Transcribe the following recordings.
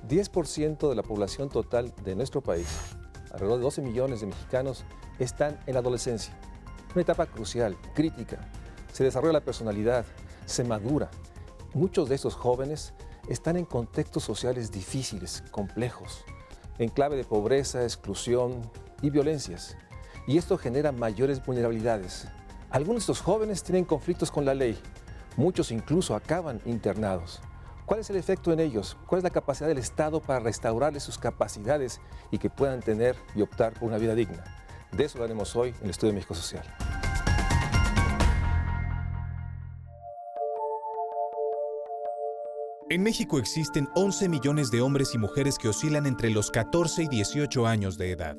10% de la población total de nuestro país, alrededor de 12 millones de mexicanos, están en la adolescencia. Una etapa crucial, crítica. Se desarrolla la personalidad, se madura. Muchos de estos jóvenes están en contextos sociales difíciles, complejos, en clave de pobreza, exclusión y violencias. Y esto genera mayores vulnerabilidades. Algunos de estos jóvenes tienen conflictos con la ley. Muchos incluso acaban internados. ¿Cuál es el efecto en ellos? ¿Cuál es la capacidad del Estado para restaurarles sus capacidades y que puedan tener y optar por una vida digna? De eso hablaremos hoy en el Estudio de México Social. En México existen 11 millones de hombres y mujeres que oscilan entre los 14 y 18 años de edad.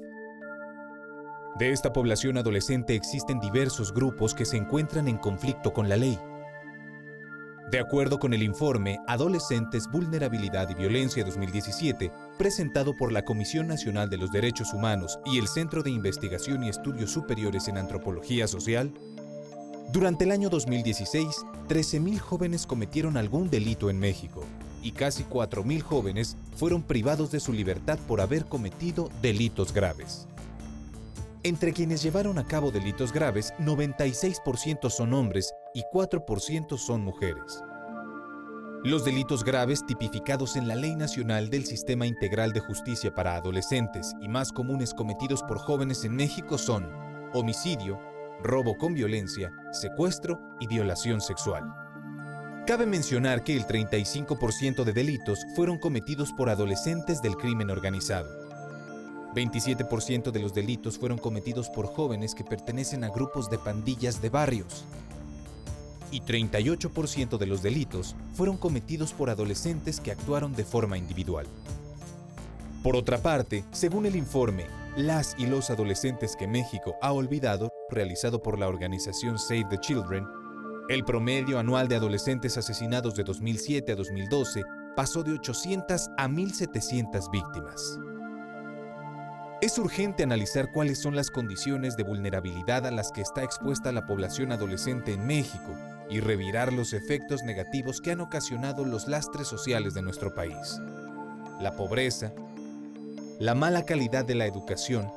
De esta población adolescente existen diversos grupos que se encuentran en conflicto con la ley. De acuerdo con el informe Adolescentes, Vulnerabilidad y Violencia 2017, presentado por la Comisión Nacional de los Derechos Humanos y el Centro de Investigación y Estudios Superiores en Antropología Social, durante el año 2016, 13,000 jóvenes cometieron algún delito en México y casi 4,000 jóvenes fueron privados de su libertad por haber cometido delitos graves. Entre quienes llevaron a cabo delitos graves, 96% son hombres y 4% son mujeres. Los delitos graves tipificados en la Ley Nacional del Sistema Integral de Justicia para Adolescentes y más comunes cometidos por jóvenes en México son homicidio, robo con violencia, secuestro y violación sexual. Cabe mencionar que el 35% de delitos fueron cometidos por adolescentes del crimen organizado. 27% de los delitos fueron cometidos por jóvenes que pertenecen a grupos de pandillas de barrios. Y 38% de los delitos fueron cometidos por adolescentes que actuaron de forma individual. Por otra parte, según el informe Las y los adolescentes que México ha olvidado, realizado por la organización Save the Children, el promedio anual de adolescentes asesinados de 2007 a 2012 pasó de 800 a 1,700 víctimas. Es urgente analizar cuáles son las condiciones de vulnerabilidad a las que está expuesta la población adolescente en México y revirar los efectos negativos que han ocasionado los lastres sociales de nuestro país. La pobreza, la mala calidad de la educación,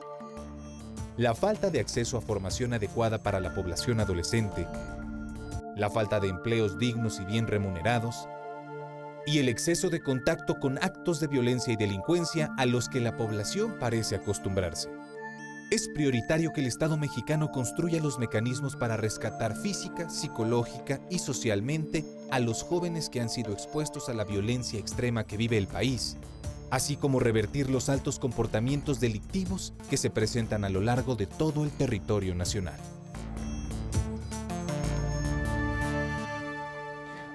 la falta de acceso a formación adecuada para la población adolescente, la falta de empleos dignos y bien remunerados, y el exceso de contacto con actos de violencia y delincuencia a los que la población parece acostumbrarse. Es prioritario que el Estado mexicano construya los mecanismos para rescatar física, psicológica y socialmente a los jóvenes que han sido expuestos a la violencia extrema que vive el país, así como revertir los altos comportamientos delictivos que se presentan a lo largo de todo el territorio nacional.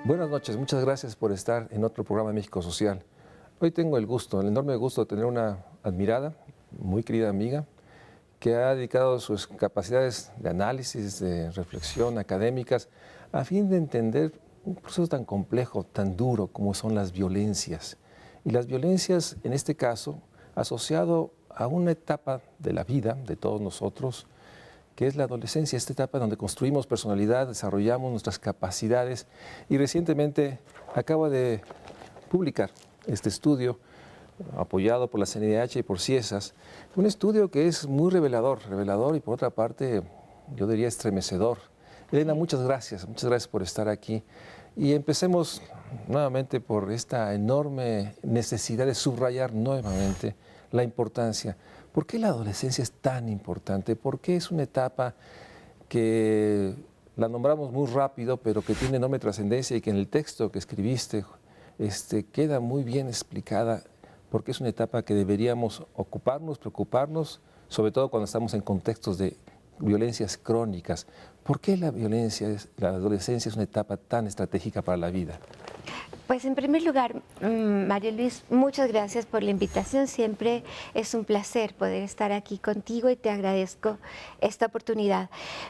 Buenas noches, muchas gracias por estar en otro programa de México Social. Hoy tengo el enorme gusto de tener una admirada, muy querida amiga, que ha dedicado sus capacidades de análisis, de reflexión académicas, a fin de entender un proceso tan complejo, tan duro como son las violencias. Y las violencias, en este caso, asociado a una etapa de la vida de todos nosotros, que es la adolescencia, esta etapa donde construimos personalidad, desarrollamos nuestras capacidades. Y recientemente acaba de publicar este estudio, apoyado por la CNDH y por CIESAS, un estudio que es muy revelador y por otra parte, yo diría estremecedor. Elena, muchas gracias por estar aquí. Y empecemos nuevamente por esta enorme necesidad de subrayar nuevamente la importancia. ¿Por qué la adolescencia es tan importante? ¿Por qué es una etapa que la nombramos muy rápido, pero que tiene enorme trascendencia y que en el texto que escribiste queda muy bien explicada? Porque es una etapa que deberíamos ocuparnos, preocuparnos, sobre todo cuando estamos en contextos de violencias crónicas. ¿Por qué la adolescencia es una etapa tan estratégica para la vida? Pues en primer lugar, Mario Luis, muchas gracias por la invitación. Siempre es un placer poder estar aquí contigo y te agradezco esta oportunidad.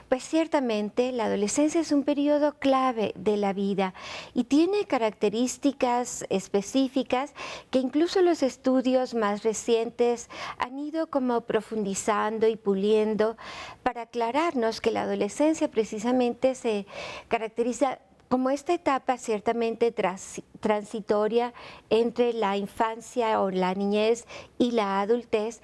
Pues ciertamente la adolescencia es un periodo clave de la vida y tiene características específicas que incluso los estudios más recientes han ido como profundizando y puliendo para aclararnos que la adolescencia precisamente se caracteriza como esta etapa ciertamente transitoria entre la infancia o la niñez y la adultez,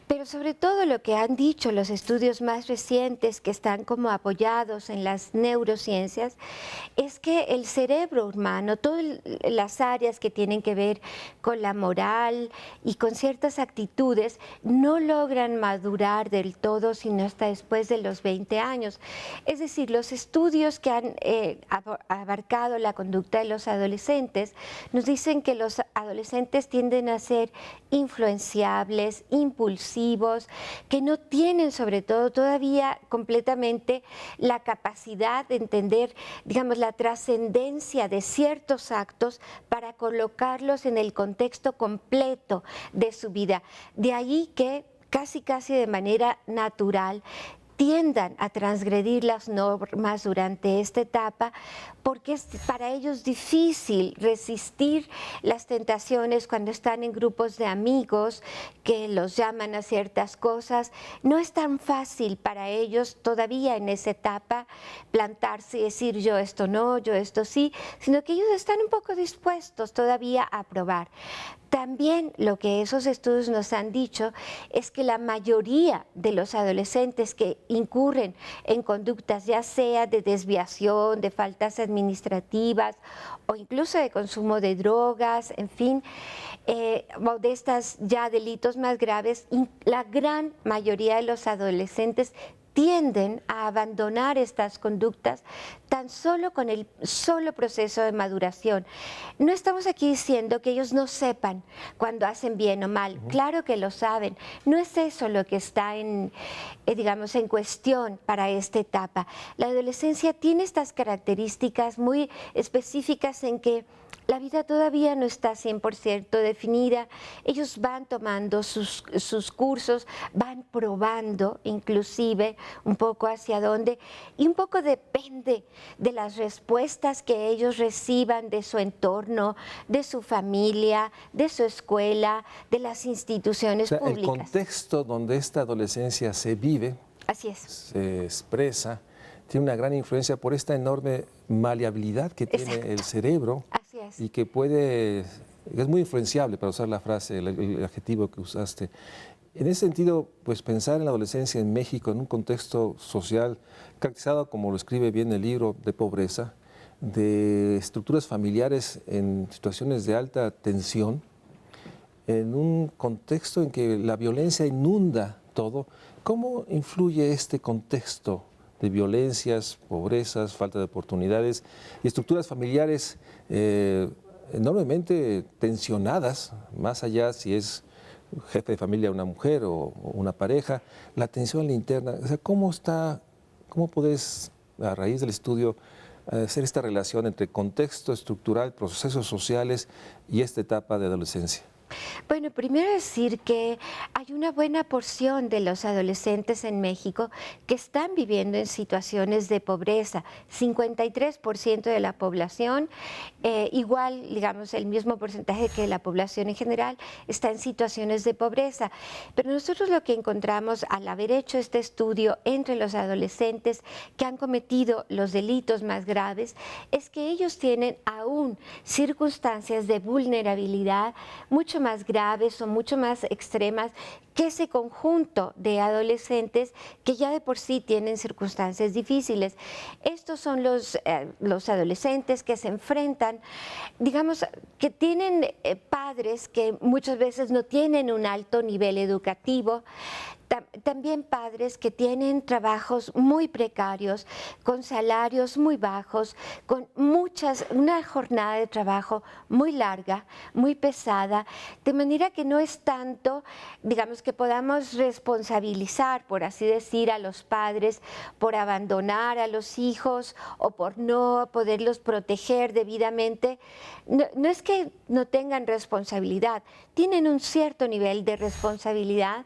pero sobre todo lo que han dicho los estudios más recientes que están como apoyados en las neurociencias, es que el cerebro humano, todas las áreas que tienen que ver con la moral y con ciertas actitudes, no logran madurar del todo sino hasta después de los 20 años. Es decir, los estudios que han abarcado la conducta de los adolescentes nos dicen que los adolescentes tienden a ser influenciables, impulsivos, que no tienen sobre todo todavía completamente la capacidad de entender, digamos, la trascendencia de ciertos actos para colocarlos en el contexto completo de su vida. De ahí que casi de manera natural tiendan a transgredir las normas durante esta etapa, porque es para ellos difícil resistir las tentaciones cuando están en grupos de amigos que los llaman a ciertas cosas. No es tan fácil para ellos todavía en esa etapa plantarse y decir yo esto no, yo esto sí, sino que ellos están un poco dispuestos todavía a probar. También lo que esos estudios nos han dicho es que la mayoría de los adolescentes que incurren en conductas ya sea de desviación, de faltas administrativas o incluso de consumo de drogas, en fin, o de estas ya delitos más graves, la gran mayoría de los adolescentes tienden a abandonar estas conductas tan solo con el solo proceso de maduración. No estamos aquí diciendo que ellos no sepan cuando hacen bien o mal, claro que lo saben, no es eso lo que está digamos, en cuestión para esta etapa. La adolescencia tiene estas características muy específicas en que la vida todavía no está 100% definida, ellos van tomando sus cursos, van probando inclusive un poco hacia dónde y un poco depende de las respuestas que ellos reciban de su entorno, de su familia, de su escuela, de las instituciones públicas. El contexto donde esta adolescencia se vive, así es, se expresa, tiene una gran influencia por esta enorme maleabilidad que tiene el cerebro. Así es. Y que es muy influenciable, para usar la frase, el adjetivo que usaste. En ese sentido, pues pensar en la adolescencia en México en un contexto social caracterizado, como lo escribe bien el libro, de pobreza, de estructuras familiares en situaciones de alta tensión, en un contexto en que la violencia inunda todo. ¿Cómo influye este contexto de violencias, pobrezas, falta de oportunidades y estructuras familiares enormemente tensionadas, más allá si es jefe de familia una mujer o una pareja, la tensión en la interna? O sea, ¿cómo puedes, a raíz del estudio, hacer esta relación entre contexto estructural, procesos sociales y esta etapa de adolescencia? Bueno, primero decir que hay una buena porción de los adolescentes en México que están viviendo en situaciones de pobreza. 53% de la población, igual, digamos, el mismo porcentaje que la población en general, está en situaciones de pobreza. Pero nosotros lo que encontramos al haber hecho este estudio entre los adolescentes que han cometido los delitos más graves es que ellos tienen aún circunstancias de vulnerabilidad mucho más graves o mucho más extremas que ese conjunto de adolescentes que ya de por sí tienen circunstancias difíciles. Estos son los adolescentes que se enfrentan, digamos, que tienen padres que muchas veces no tienen un alto nivel educativo, también padres que tienen trabajos muy precarios, con salarios muy bajos, con una jornada de trabajo muy larga, muy pesada, de manera que no es tanto, digamos, que podamos responsabilizar, por así decir, a los padres por abandonar a los hijos o por no poderlos proteger debidamente. No es que no tengan responsabilidad, tienen un cierto nivel de responsabilidad,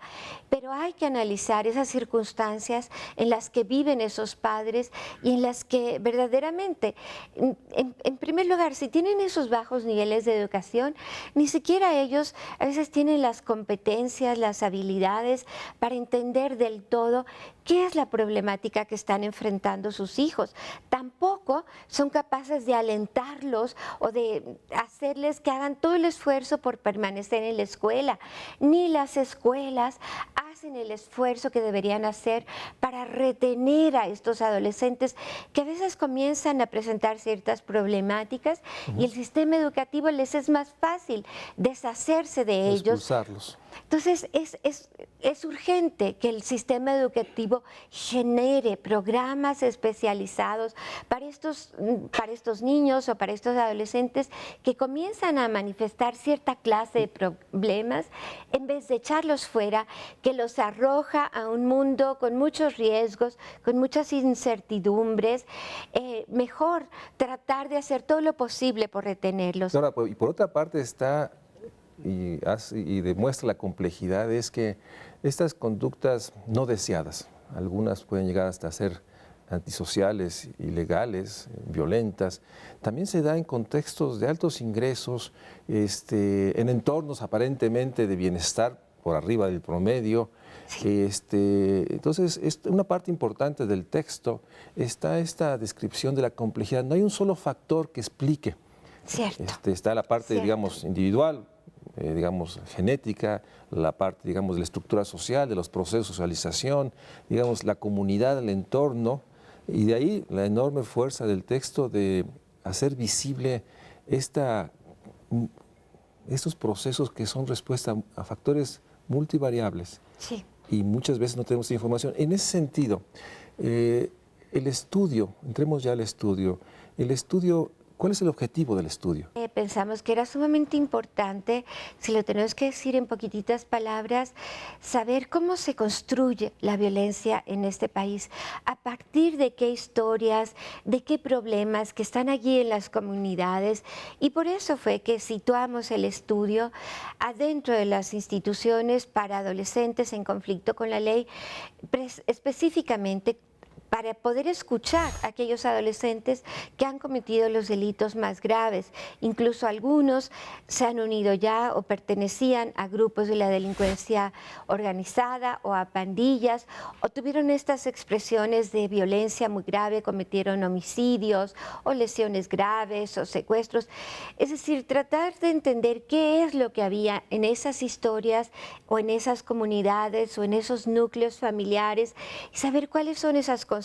pero hay que analizar esas circunstancias en las que viven esos padres y en las que verdaderamente, en primer lugar, si tienen esos bajos niveles de educación, ni siquiera ellos a veces tienen las competencias, las habilidades para entender del todo qué es la problemática que están enfrentando sus hijos. Tampoco son capaces de alentarlos o de hacerles que hagan todo el esfuerzo por permanecer en la escuela, ni las escuelas hacen el esfuerzo que deberían hacer para retener a estos adolescentes que a veces comienzan a presentar ciertas problemáticas y el sistema educativo les es más fácil deshacerse de ellos. Expulsarlos. Entonces es urgente que el sistema educativo genere programas especializados para estos niños o para estos adolescentes que comienzan a manifestar cierta clase de problemas, en vez de echarlos fuera, que los arroja a un mundo con muchos riesgos, con muchas incertidumbres. Mejor tratar de hacer todo lo posible por retenerlos. Ahora, y por otra parte está, y demuestra la complejidad, es que estas conductas no deseadas, algunas pueden llegar hasta ser antisociales, ilegales, violentas, también se da en contextos de altos ingresos, en entornos aparentemente de bienestar por arriba del promedio. Entonces, una parte importante del texto está esta descripción de la complejidad. No hay un solo factor que explique. Cierto. Está la parte, Cierto. digamos, individual, digamos, genética, la parte, digamos, de la estructura social, de los procesos de socialización, digamos, la comunidad, el entorno, y de ahí la enorme fuerza del texto de hacer visible estos procesos que son respuesta a factores multivariables. Sí. Y muchas veces no tenemos información. En ese sentido, el estudio, entremos ya al estudio, ¿cuál es el objetivo del estudio? Pensamos que era sumamente importante, si lo tenemos que decir en poquititas palabras, saber cómo se construye la violencia en este país, a partir de qué historias, de qué problemas que están allí en las comunidades, y por eso fue que situamos el estudio adentro de las instituciones para adolescentes en conflicto con la ley, específicamente para poder escuchar a aquellos adolescentes que han cometido los delitos más graves. Incluso algunos se han unido ya o pertenecían a grupos de la delincuencia organizada o a pandillas, o tuvieron estas expresiones de violencia muy grave, cometieron homicidios o lesiones graves o secuestros. Es decir, tratar de entender qué es lo que había en esas historias o en esas comunidades o en esos núcleos familiares y saber cuáles son esas constantes.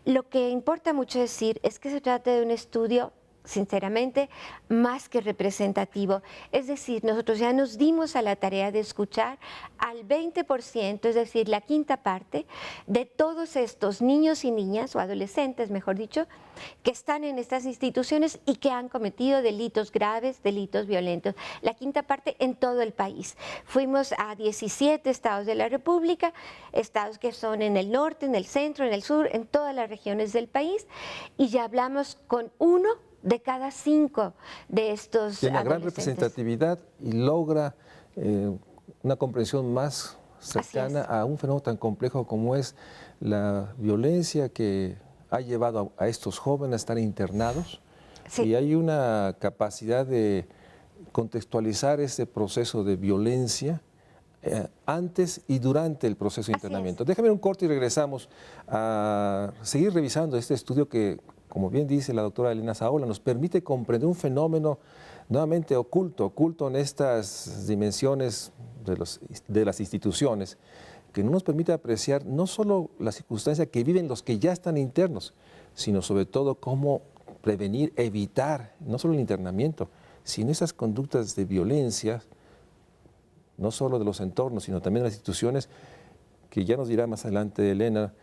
Lo que importa mucho decir es que se trata de un estudio, sinceramente, más que representativo. Es decir, nosotros ya nos dimos a la tarea de escuchar al 20%, es decir, la quinta parte de todos estos niños y niñas, o adolescentes, mejor dicho, que están en estas instituciones y que han cometido delitos graves, delitos violentos. La quinta parte en todo el país. Fuimos a 17 estados de la República, estados que son en el norte, en el centro, en el sur, en todas las regiones del país, y ya hablamos con 1 de cada 5 de estos Tiene una gran adolescentes. representatividad y logra una comprensión más cercana a un fenómeno tan complejo como es la violencia que ha llevado a estos jóvenes a estar internados. Sí. Y hay una capacidad de contextualizar ese proceso de violencia antes y durante el proceso de internamiento. Déjame un corte y regresamos a seguir revisando este estudio que, como bien dice la doctora Elena Saola, nos permite comprender un fenómeno nuevamente oculto en estas dimensiones de las instituciones, que no nos permite apreciar no solo la circunstancia que viven los que ya están internos, sino sobre todo cómo prevenir, evitar, no solo el internamiento, sino esas conductas de violencia, no solo de los entornos, sino también de las instituciones, que ya nos dirá más adelante Elena,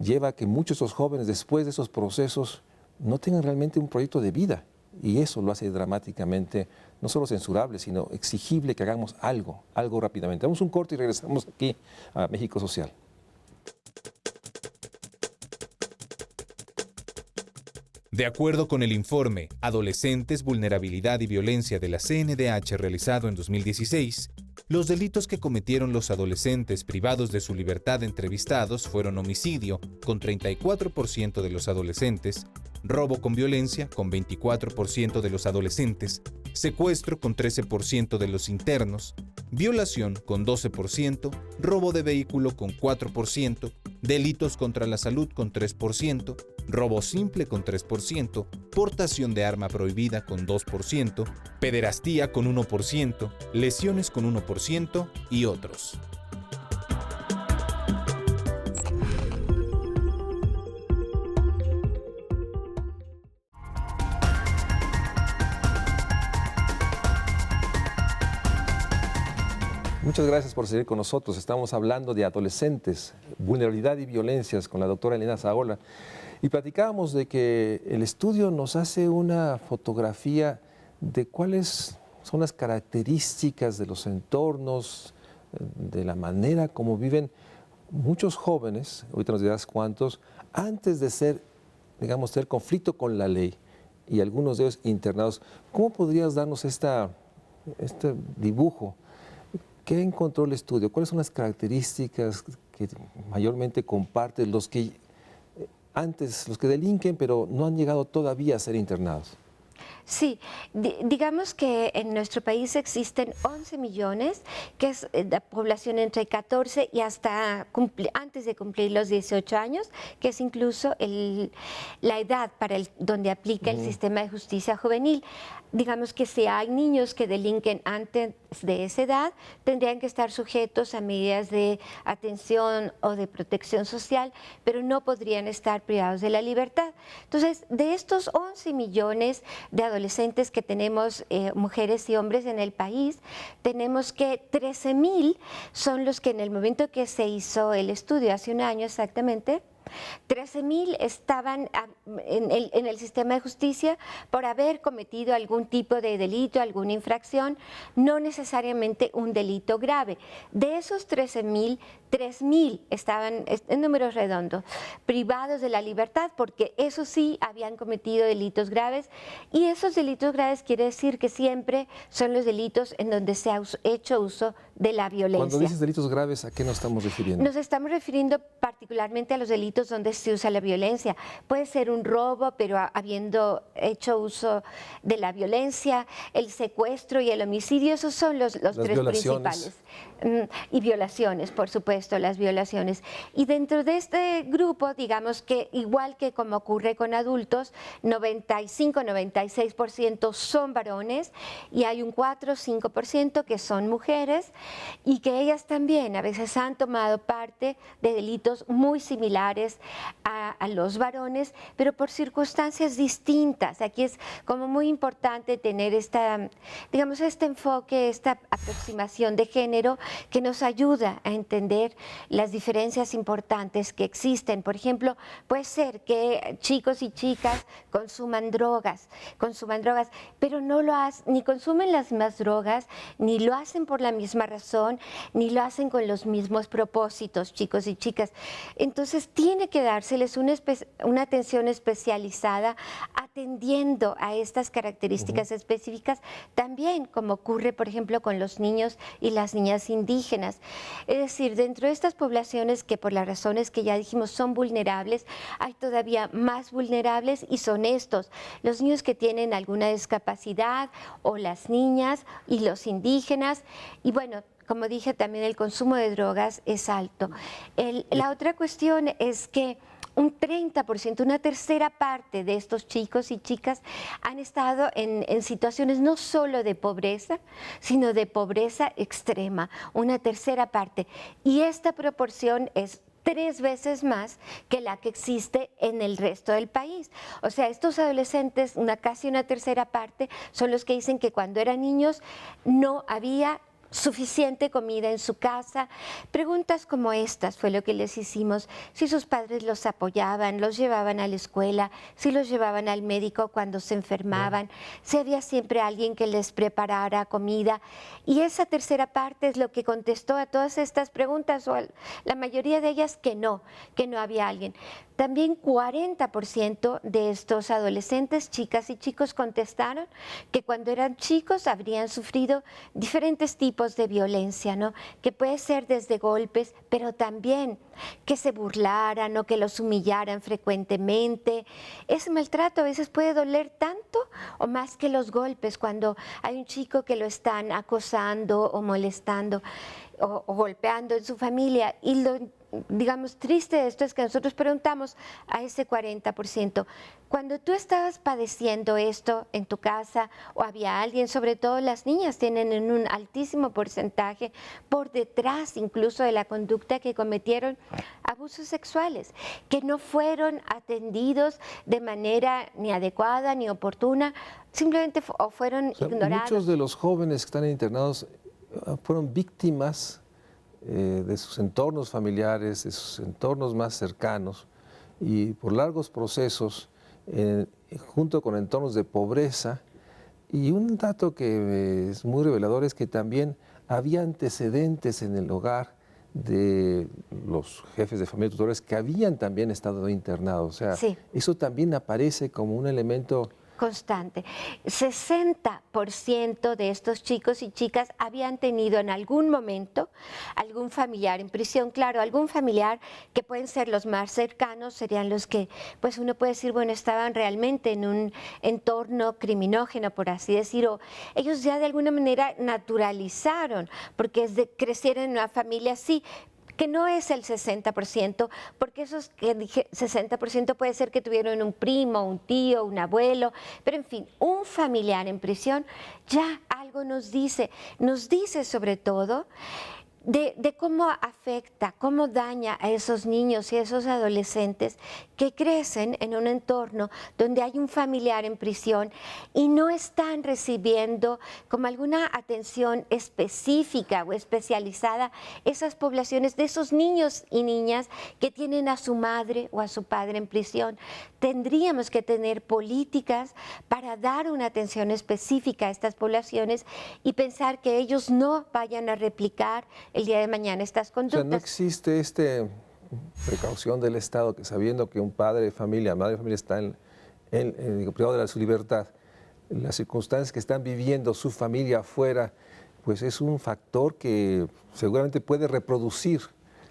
lleva a que muchos de esos jóvenes, después de esos procesos, no tengan realmente un proyecto de vida. Y eso lo hace dramáticamente, no solo censurable, sino exigible que hagamos algo rápidamente. Damos un corte y regresamos aquí a México Social. De acuerdo con el informe Adolescentes, Vulnerabilidad y Violencia de la CNDH realizado en 2016, los delitos que cometieron los adolescentes privados de su libertad entrevistados fueron homicidio, con 34% de los adolescentes, robo con violencia, con 24% de los adolescentes, secuestro con 13% de los internos, violación con 12%, robo de vehículo con 4%, delitos contra la salud con 3%, robo simple con 3%, portación de arma prohibida con 2%, pederastía con 1%, lesiones con 1% y otros. Muchas gracias por seguir con nosotros. Estamos hablando de adolescentes, vulnerabilidad y violencias con la doctora Elena Zaola. Y platicábamos de que el estudio nos hace una fotografía de cuáles son las características de los entornos, de la manera como viven muchos jóvenes, ahorita nos dirás cuántos, antes de ser, digamos, tener conflicto con la ley y algunos de ellos internados. ¿Cómo podrías darnos este dibujo? ¿Qué encontró el estudio? ¿Cuáles son las características que mayormente comparten los que delinquen pero no han llegado todavía a ser internados? Sí, digamos que en nuestro país existen 11 millones, que es la población entre 14 y hasta antes de cumplir los 18 años, que es incluso la edad para donde aplica el sistema de justicia juvenil. Digamos que si hay niños que delinquen antes de esa edad, tendrían que estar sujetos a medidas de atención o de protección social, pero no podrían estar privados de la libertad. Entonces, de estos 11 millones de adolescentes que tenemos, mujeres y hombres en el país, tenemos que 13,000 son los que en el momento que se hizo el estudio, hace un año exactamente, 13,000 estaban en el sistema de justicia por haber cometido algún tipo de delito, alguna infracción, no necesariamente un delito grave. De esos 13,000, 3,000 estaban, en números redondos, privados de la libertad porque eso sí habían cometido delitos graves, y esos delitos graves quiere decir que siempre son los delitos en donde se ha hecho uso de la violencia. Cuando dices delitos graves, ¿a qué nos estamos refiriendo? Nos estamos refiriendo particularmente a los delitos donde se usa la violencia. Puede ser un robo, pero habiendo hecho uso de la violencia, el secuestro y el homicidio, esos son los tres principales. Y violaciones, por supuesto, las violaciones. Y dentro de este grupo, digamos que igual que como ocurre con adultos, 95-96% son varones y hay un 4-5% que son mujeres, y que ellas también a veces han tomado parte de delitos muy similares a los varones, pero por circunstancias distintas. Aquí es como muy importante tener digamos, este enfoque, esta aproximación de género que nos ayuda a entender las diferencias importantes que existen. Por ejemplo, puede ser que chicos y chicas consuman drogas, pero no lo hacen, ni consumen las mismas drogas, ni lo hacen por la misma razón, ni lo hacen con los mismos propósitos, chicos y chicas. Entonces tiene que dárseles una atención especializada atendiendo a estas características específicas, también como ocurre, por ejemplo, con los niños y las niñas indígenas. Es decir, dentro de estas poblaciones que por las razones que ya dijimos son vulnerables, hay todavía más vulnerables, y son estos, los niños que tienen alguna discapacidad, o las niñas y los indígenas. Y bueno, como dije, también el consumo de drogas es alto. La otra cuestión es que un 30%, una tercera parte de estos chicos y chicas han estado en situaciones no solo de pobreza, sino de pobreza extrema, una tercera parte. Y esta proporción es 3 veces más que la que existe en el resto del país. O sea, estos adolescentes, casi una tercera parte, son los que dicen que cuando eran niños no había suficiente comida en su casa. Preguntas como estas fue lo que les hicimos: si sus padres los apoyaban, los llevaban a la escuela, si los llevaban al médico cuando se enfermaban, si había siempre alguien que les preparara comida. Y esa tercera parte es lo que contestó a todas estas preguntas, o la mayoría de ellas que no había alguien. También 40% de estos adolescentes, chicas y chicos, contestaron que cuando eran chicos habrían sufrido diferentes tipos de violencia, ¿no? Que puede ser desde golpes, pero también que se burlaran o que los humillaran frecuentemente. Ese maltrato a veces puede doler tanto o más que los golpes, cuando hay un chico que lo están acosando o molestando o golpeando en su familia, y digamos, triste de esto es que nosotros preguntamos a ese 40%, cuando tú estabas padeciendo esto en tu casa o había alguien, sobre todo las niñas tienen en un altísimo porcentaje por detrás incluso de la conducta que cometieron abusos sexuales, que no fueron atendidos de manera ni adecuada ni oportuna, simplemente o fueron ignorados. Muchos de los jóvenes que están internados fueron víctimas de sus entornos familiares, de sus entornos más cercanos, y por largos procesos, junto con entornos de pobreza. Y un dato que es muy revelador es que también había antecedentes en el hogar de los jefes de familia tutores que habían también estado internados. O sea, sí, eso también aparece como un elemento constante. 60% de estos chicos y chicas habían tenido en algún momento algún familiar en prisión. Claro, algún familiar que pueden ser los más cercanos, serían los que, pues uno puede decir, bueno, estaban realmente en un entorno criminógeno, por así decirlo. Ellos ya de alguna manera naturalizaron, porque crecieron en una familia así, que no es el 60%, porque esos que dije 60% puede ser que tuvieron un primo, un tío, un abuelo, pero en fin, un familiar en prisión ya algo nos dice sobre todo de cómo afecta, cómo daña a esos niños y a esos adolescentes que crecen en un entorno donde hay un familiar en prisión y no están recibiendo como alguna atención específica o especializada esas poblaciones de esos niños y niñas que tienen a su madre o a su padre en prisión. Tendríamos que tener políticas para dar una atención específica a estas poblaciones y pensar que ellos no vayan a replicar el día de mañana estas conductas. O sea, no existe esta precaución del Estado que, sabiendo que un padre de familia, madre de familia está privado de su libertad, las circunstancias que están viviendo su familia afuera, pues es un factor que seguramente puede reproducir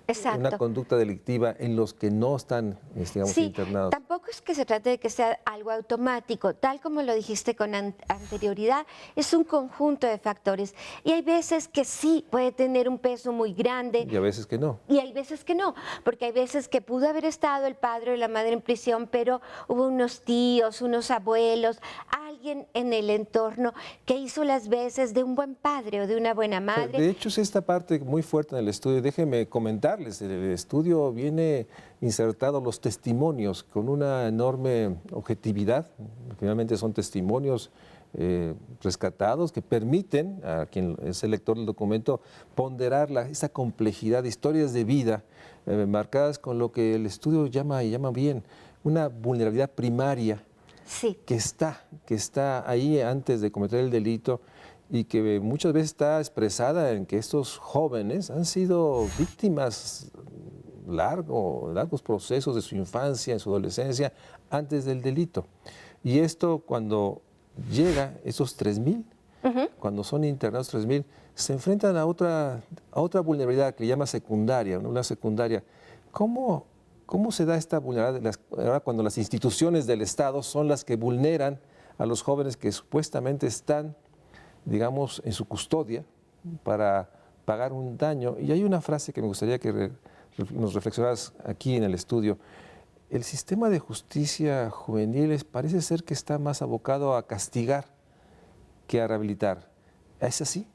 Exacto. una conducta delictiva en los que no están, digamos, sí, internados. Tampoco es que se trate de que sea algo automático, tal como lo dijiste con anterioridad, es un conjunto de factores. Y hay veces que sí puede tener un peso muy grande. Y a veces que no. Y hay veces que no, porque hay veces que pudo haber estado el padre o la madre en prisión, pero hubo unos tíos, unos abuelos, alguien en el entorno que hizo las veces de un buen padre o de una buena madre. O sea, de hecho, es esta parte muy fuerte en el estudio. Déjenme comentarles, el estudio viene insertado los testimonios con una enorme objetividad. Finalmente son testimonios rescatados que permiten a quien es el lector del documento ponderar esa complejidad de historias de vida marcadas con lo que el estudio llama bien una vulnerabilidad primaria. Sí. que está ahí antes de cometer el delito y que muchas veces está expresada en que estos jóvenes han sido víctimas largos procesos de su infancia, en su adolescencia, antes del delito. Y esto cuando llega esos 3,000, cuando son internados 3,000, se enfrentan a otra vulnerabilidad que llama secundaria, una secundaria. ¿Cómo se da esta vulnerabilidad ahora cuando las instituciones del Estado son las que vulneran a los jóvenes que supuestamente están, digamos, en su custodia para pagar un daño? Y hay una frase que me gustaría que nos reflexionaras aquí en el estudio. El sistema de justicia juvenil parece ser que está más abocado a castigar que a rehabilitar. ¿Es así?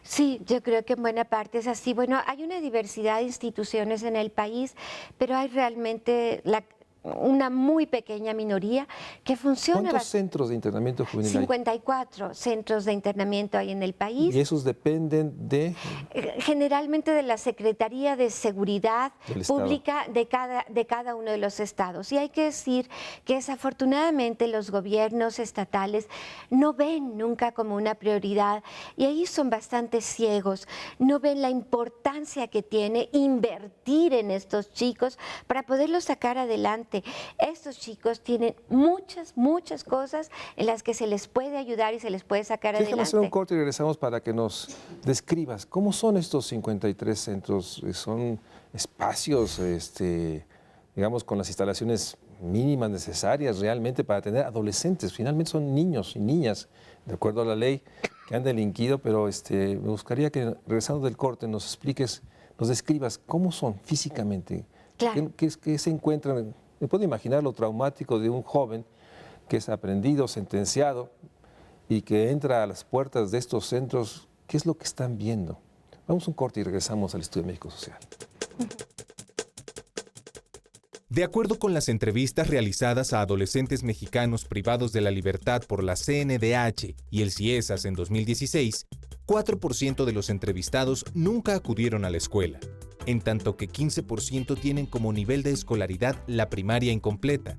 Sí, yo creo que en buena parte es así. Bueno, hay una diversidad de instituciones en el país, pero hay realmente una muy pequeña minoría que funciona. ¿Cuántos centros de internamiento juvenil hay? 54 centros de internamiento hay en el país. ¿Y esos dependen de? Generalmente de la Secretaría de Seguridad Pública de cada uno de los estados. Y hay que decir que desafortunadamente los gobiernos estatales no ven nunca como una prioridad y ahí son bastante ciegos. No ven la importancia que tiene invertir en estos chicos para poderlos sacar adelante. Estos chicos tienen muchas cosas en las que se les puede ayudar y se les puede sacar adelante. Déjame hacer un corte y regresamos para que nos describas cómo son estos 53 centros. Son espacios, digamos, con las instalaciones mínimas necesarias realmente para tener adolescentes. Finalmente son niños y niñas, de acuerdo a la ley, que han delinquido, pero me gustaría que, regresando del corte, nos nos describas cómo son físicamente, Claro. qué se encuentran. Me puedo imaginar lo traumático de un joven que es aprendido, sentenciado y que entra a las puertas de estos centros. ¿Qué es lo que están viendo? Vamos a un corte y regresamos al Estudio México Social. De acuerdo con las entrevistas realizadas a adolescentes mexicanos privados de la libertad por la CNDH y el CIESAS en 2016, 4% de los entrevistados nunca acudieron a la escuela, en tanto que 15% tienen como nivel de escolaridad la primaria incompleta,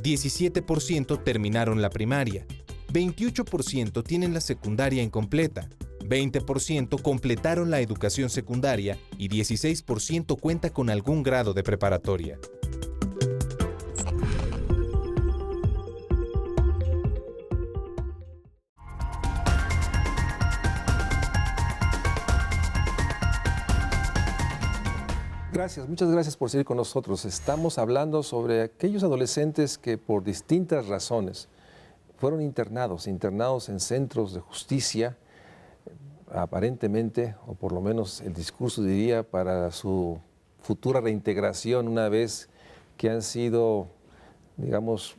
17% terminaron la primaria, 28% tienen la secundaria incompleta, 20% completaron la educación secundaria y 16% cuenta con algún grado de preparatoria. Gracias, muchas gracias por seguir con nosotros. Estamos hablando sobre aquellos adolescentes que por distintas razones fueron internados en centros de justicia, aparentemente, o por lo menos el discurso diría, para su futura reintegración una vez que han sido, digamos,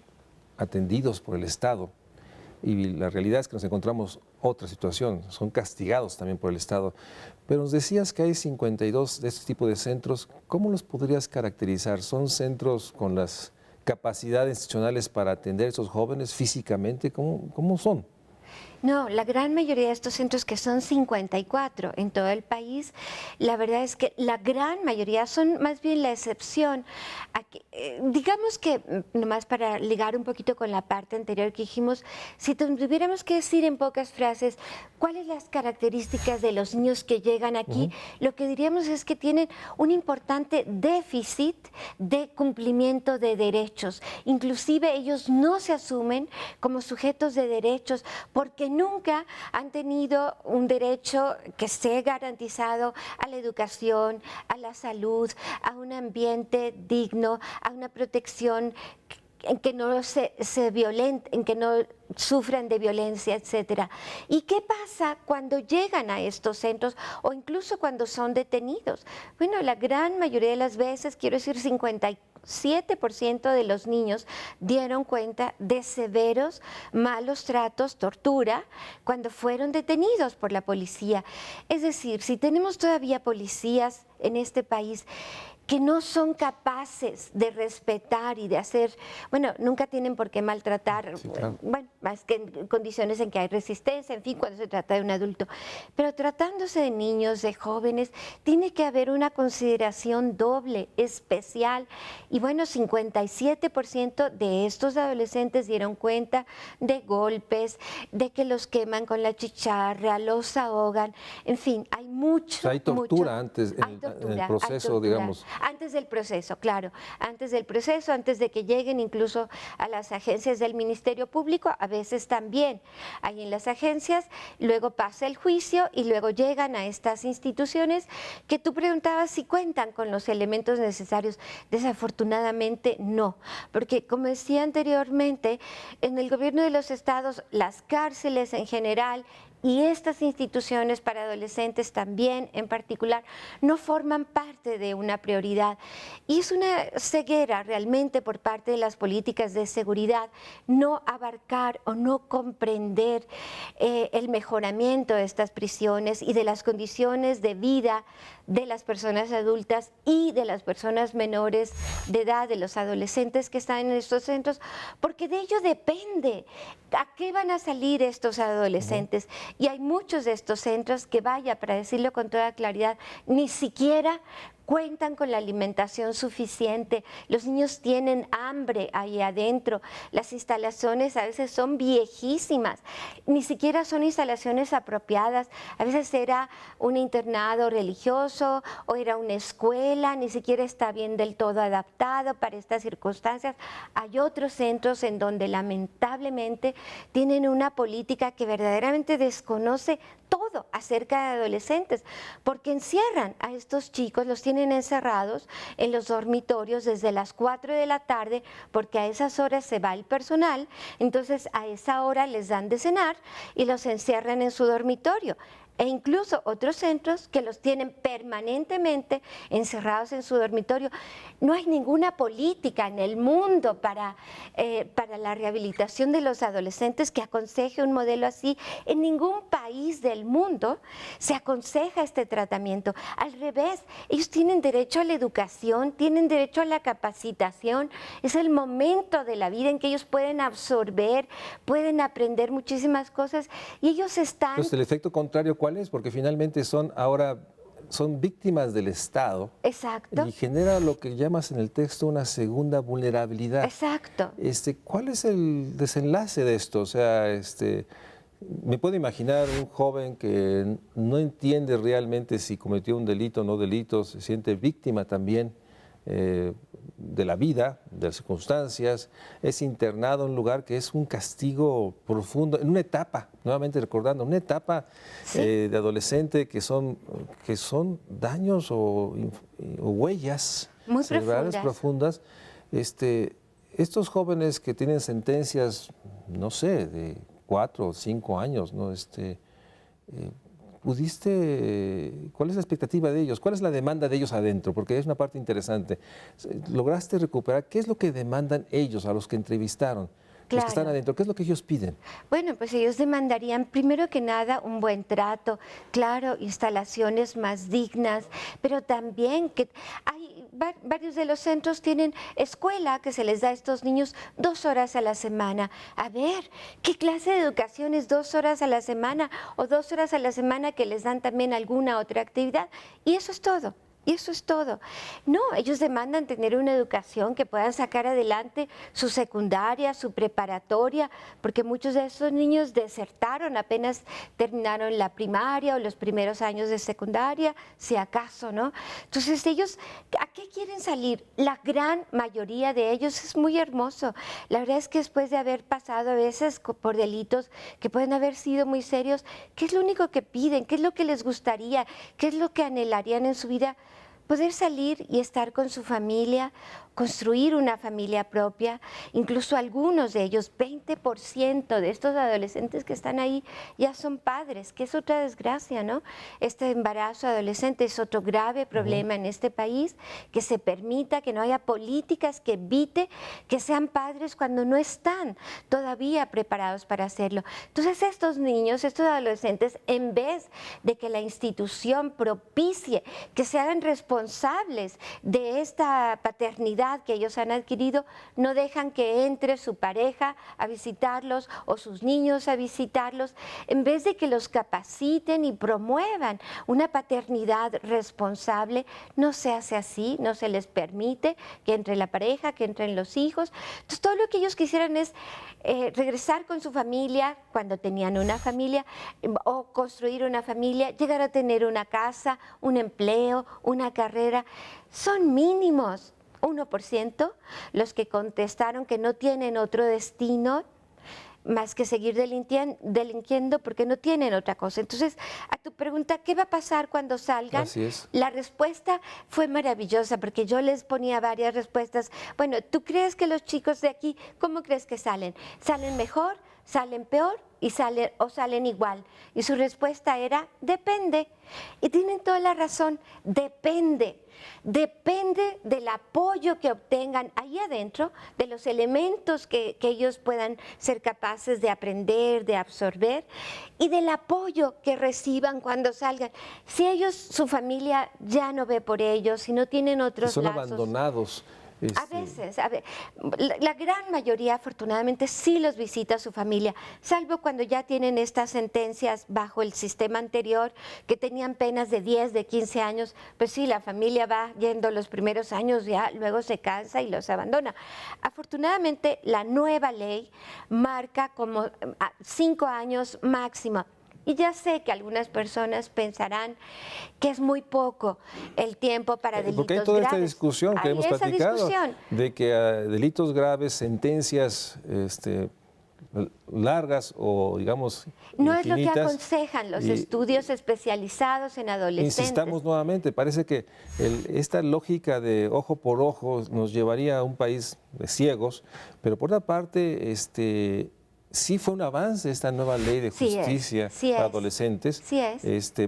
atendidos por el Estado. Y la realidad es que nos encontramos otra situación, son castigados también por el Estado. Pero nos decías que hay 52 de este tipo de centros. ¿Cómo los podrías caracterizar? ¿Son centros con las capacidades institucionales para atender a esos jóvenes físicamente? ¿Cómo son? No, la gran mayoría de estos centros, que son 54 en todo el país, la verdad es que la gran mayoría son más bien la excepción. Aquí, digamos que, nomás para ligar un poquito con la parte anterior que dijimos, si tuviéramos que decir en pocas frases cuáles las características de los niños que llegan aquí, lo que diríamos es que tienen un importante déficit de cumplimiento de derechos. Inclusive ellos no se asumen como sujetos de derechos porque nunca han tenido un derecho que esté garantizado a la educación, a la salud, a un ambiente digno, a una protección en que no se violenten, en que no sufran de violencia, etcétera. ¿Y qué pasa cuando llegan a estos centros o incluso cuando son detenidos? Bueno, la gran mayoría de las veces, quiero decir 57% de los niños dieron cuenta de severos malos tratos, tortura, cuando fueron detenidos por la policía. Es decir, si tenemos todavía policías en este país que no son capaces de respetar y de hacer, bueno, nunca tienen por qué maltratar, Sí, claro. bueno, más que en condiciones en que hay resistencia, en fin, cuando se trata de un adulto. Pero tratándose de niños, de jóvenes, tiene que haber una consideración doble, especial. Y bueno, 57% de estos adolescentes dieron cuenta de golpes, de que los queman con la chicharra, los ahogan, en fin, hay mucho. O sea, hay tortura mucho. antes, Hay tortura, en el hay proceso, tortura. digamos. Antes del proceso, claro, antes del proceso, antes de que lleguen incluso a las agencias del Ministerio Público, a veces también hay en las agencias, luego pasa el juicio y luego llegan a estas instituciones que tú preguntabas si cuentan con los elementos necesarios. Desafortunadamente no, porque como decía anteriormente, en el gobierno de los estados, las cárceles en general y estas instituciones para adolescentes también en particular no forman parte de una prioridad. Y es una ceguera realmente por parte de las políticas de seguridad no abarcar o no comprender el mejoramiento de estas prisiones y de las condiciones de vida de las personas adultas y de las personas menores de edad, de los adolescentes que están en estos centros, porque de ello depende a qué van a salir estos adolescentes. Y hay muchos de estos centros que, vaya, para decirlo con toda claridad, ni siquiera cuentan con la alimentación suficiente, los niños tienen hambre ahí adentro, las instalaciones a veces son viejísimas, ni siquiera son instalaciones apropiadas, a veces era un internado religioso o era una escuela, ni siquiera está bien del todo adaptado para estas circunstancias. Hay otros centros en donde lamentablemente tienen una política que verdaderamente desconoce todo acerca de adolescentes, porque encierran a estos chicos, los tienen encerrados en los dormitorios desde las 4 de la tarde, porque a esas horas se va el personal, entonces a esa hora les dan de cenar y los encierran en su dormitorio. e incluso otros centros que los tienen permanentemente encerrados en su dormitorio. No hay ninguna política en el mundo para la rehabilitación de los adolescentes que aconseje un modelo así. En ningún país del mundo se aconseja este tratamiento. Al revés, ellos tienen derecho a la educación, tienen derecho a la capacitación. Es el momento de la vida en que ellos pueden absorber, pueden aprender muchísimas cosas y ellos están... Entonces, ¿el efecto contrario cuál es? Porque finalmente son víctimas del Estado. Exacto. Y genera lo que llamas en el texto una segunda vulnerabilidad. Exacto. ¿Cuál es el desenlace de esto? O sea, me puedo imaginar un joven que no entiende realmente si cometió un delito o no delito, se siente víctima también de la vida, de las circunstancias, es internado en un lugar que es un castigo profundo, en una etapa, nuevamente recordando, una etapa de adolescente que son daños o huellas muy cerebrales profundas. Estos jóvenes que tienen sentencias, no sé, de 4 o 5 años, ¿no? ¿Cuál es la expectativa de ellos? ¿Cuál es la demanda de ellos adentro? Porque es una parte interesante. ¿Lograste recuperar qué es lo que demandan ellos, a los que entrevistaron? Los que están adentro, ¿qué es lo que ellos piden? Bueno, pues ellos demandarían, primero que nada, un buen trato, claro, instalaciones más dignas, pero también que varios de los centros tienen escuela que se les da a estos niños 2 horas a la semana. A ver, ¿qué clase de educación es 2 horas a la semana o 2 horas a la semana que les dan también alguna otra actividad? Y eso es todo. Y eso es todo. No, ellos demandan tener una educación que puedan sacar adelante su secundaria, su preparatoria, porque muchos de esos niños desertaron, apenas terminaron la primaria o los primeros años de secundaria, si acaso, ¿no? Entonces ellos, ¿a qué quieren salir? La gran mayoría de ellos es muy hermoso. La verdad es que después de haber pasado a veces por delitos que pueden haber sido muy serios, ¿qué es lo único que piden? ¿Qué es lo que les gustaría? ¿Qué es lo que anhelarían en su vida? Poder salir y estar con su familia, construir una familia propia, incluso algunos de ellos, 20% de estos adolescentes que están ahí ya son padres, que es otra desgracia, ¿no? Este embarazo adolescente es otro grave problema en este país, que se permita, que no haya políticas que evite que sean padres cuando no están todavía preparados para hacerlo. Entonces estos niños, estos adolescentes, en vez de que la institución propicie que se hagan responsables de esta paternidad que ellos han adquirido, no dejan que entre su pareja a visitarlos o sus niños a visitarlos, en vez de que los capaciten y promuevan una paternidad responsable. No se hace así, no se les permite que entre la pareja, que entren los hijos. Entonces todo lo que ellos quisieran es regresar con su familia cuando tenían una familia, o construir una familia, llegar a tener una casa, un empleo, una carrera. Son mínimos. 1% los que contestaron que no tienen otro destino más que seguir delinquiendo porque no tienen otra cosa. Entonces, a tu pregunta, ¿qué va a pasar cuando salgan? Así es. La respuesta fue maravillosa porque yo les ponía varias respuestas. Bueno, ¿tú crees que los chicos de aquí, cómo crees que salen? ¿Salen mejor? ¿Salen peor? ¿Salen igual? Y su respuesta era, depende. Y tienen toda la razón, depende. Depende del apoyo que obtengan ahí adentro, de los elementos que ellos puedan ser capaces de aprender, de absorber, y del apoyo que reciban cuando salgan. Si ellos, su familia ya no ve por ellos, si no tienen otros son lazos, abandonados. A veces, la gran mayoría afortunadamente sí los visita su familia, salvo cuando ya tienen estas sentencias bajo el sistema anterior, que tenían penas de 10, de 15 años, pues sí, la familia va yendo los primeros años, ya luego se cansa y los abandona. Afortunadamente la nueva ley marca como 5 años máximo. Y ya sé que algunas personas pensarán que es muy poco el tiempo para delitos graves. Porque hay toda esta discusión que hemos platicado de que a delitos graves, sentencias largas o digamos no infinitas, es lo que aconsejan los estudios especializados en adolescentes. Insistamos nuevamente, parece que esta lógica de ojo por ojo nos llevaría a un país de ciegos, pero por otra parte sí fue un avance esta nueva ley de justicia para adolescentes,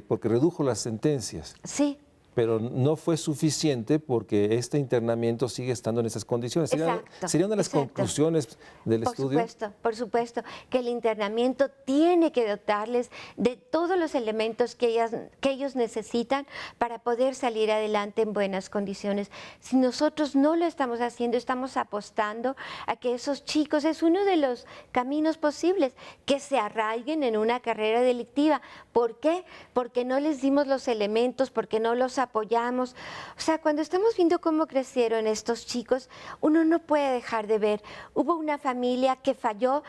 porque redujo las sentencias. Sí. Pero no fue suficiente porque este internamiento sigue estando en esas condiciones. ¿Sería una de las conclusiones del estudio? Por supuesto, que el internamiento tiene que dotarles de todos los elementos que ellos necesitan para poder salir adelante en buenas condiciones. Si nosotros no lo estamos haciendo, estamos apostando a que esos chicos, es uno de los caminos posibles, que se arraiguen en una carrera delictiva. ¿Por qué? Porque no les dimos los elementos, porque no los apoyamos. O sea, cuando estamos viendo cómo crecieron estos chicos, uno no puede dejar de ver. Hubo una familia que falló